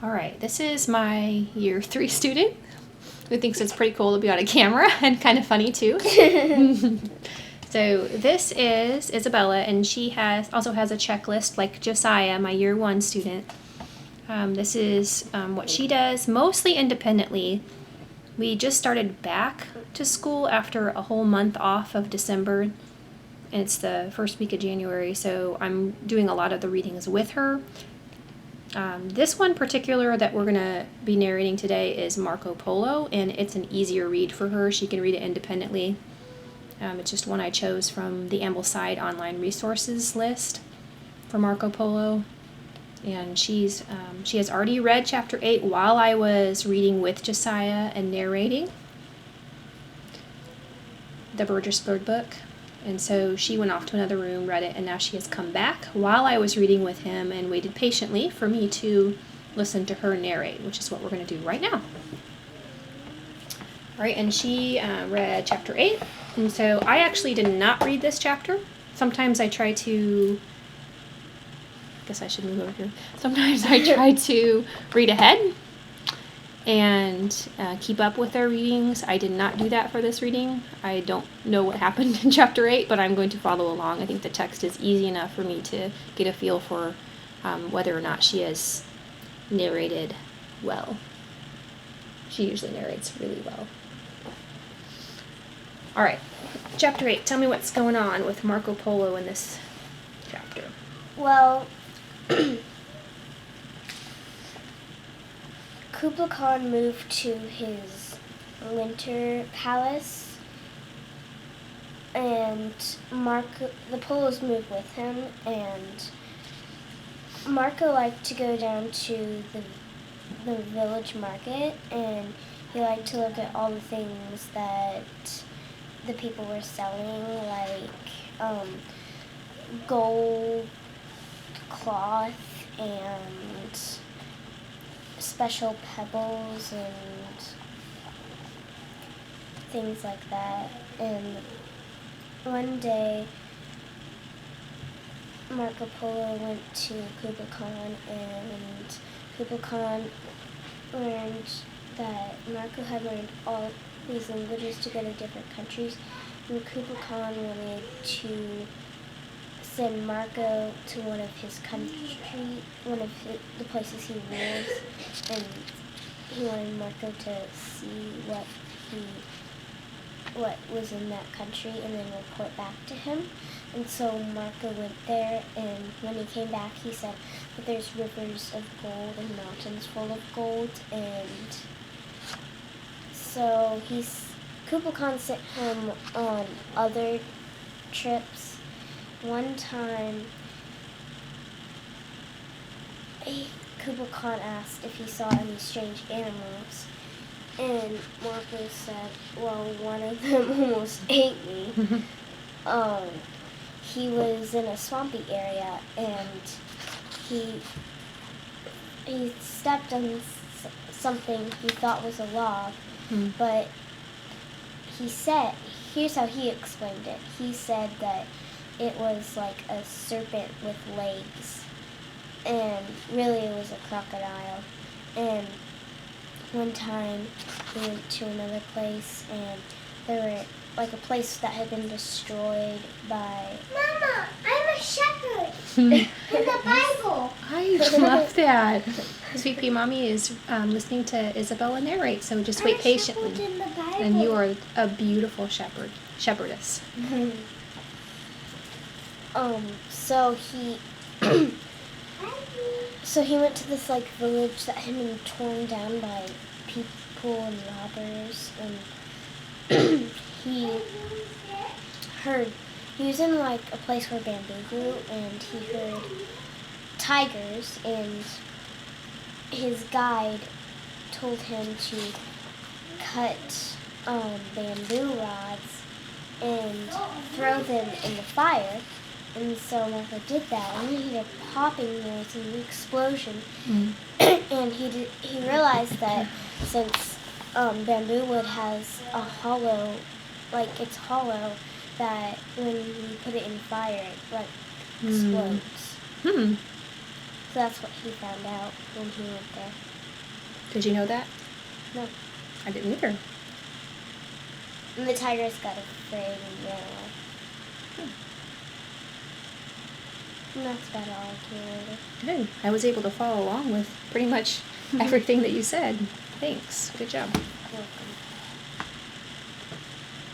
All right, this is my year 3 student who thinks it's pretty cool to be on a camera and kind of funny too. So this is Isabella, and she also has a checklist like Josiah, my year 1 student. This is what she does mostly independently. We just started back to school after a whole month off of December, and it's the first week of January, so I'm doing a lot of the readings with her. This one particular that we're going to be narrating today is Marco Polo, and it's an easier read for her. She can read it independently. It's just one I chose from the Ambleside online resources list for Marco Polo. And she has already read chapter 8 while I was reading with Josiah and narrating the Burgess Bird book. And so she went off to another room, read it, and now she has come back while I was reading with him and waited patiently for me to listen to her narrate, which is what we're going to do right now. All right, and she read chapter 8, and so I actually did not read this chapter. Sometimes I try to, I guess I should move over here. Sometimes I try to read ahead and keep up with their readings. I did not do that for this reading. I don't know what happened in chapter 8, but I'm going to follow along. I think the text is easy enough for me to get a feel for whether or not she has narrated well. She usually narrates really well. All right, chapter 8. Tell me what's going on with Marco Polo in this chapter. Well, Kublai Khan moved to his winter palace, and the Polos moved with him, and Marco liked to go down to the village market, and he liked to look at all the things that the people were selling, like gold cloth and special pebbles and things like that. And one day Marco Polo went to Kublai Khan, and Kublai Khan learned that Marco had learned all these languages to go to different countries, and Kublai Khan wanted to send Marco to one of the places he lives, and he wanted Marco to see what was in that country and then report back to him. And so Marco went there, and when he came back, he said that there's rivers of gold and mountains full of gold, and so Kublai Khan sent him on other trips. One time, Kublai Khan asked if he saw any strange animals, and Marco said, well, one of them almost ate me. He was in a swampy area, and he stepped on something he thought was a log, but here's how he explained it. He said that it was like a serpent with legs, and really it was a crocodile. And one time we went to another place, and there were like a place that had been destroyed by... Mama, I'm a shepherd in the Bible. I love that. Sweet Pea Mommy is listening to Isabella narrate, so just wait patiently. In the Bible. And you are a beautiful shepherdess. So he went to this like village that had been torn down by people and robbers, and he was in like a place where bamboo grew, and he heard tigers, and his guide told him to cut bamboo rods and throw them in the fire. And so Marco did that, and then he heard a popping noise and an explosion. And he realized that since bamboo wood has a hollow, like it's hollow, that when you put it in fire, it like explodes. So that's what he found out when he went there. Did you know that? No. I didn't either. And the tigress got afraid and ran away. And that's about all I can remember. Good. I was able to follow along with pretty much everything that you said. Thanks. Good job. Well,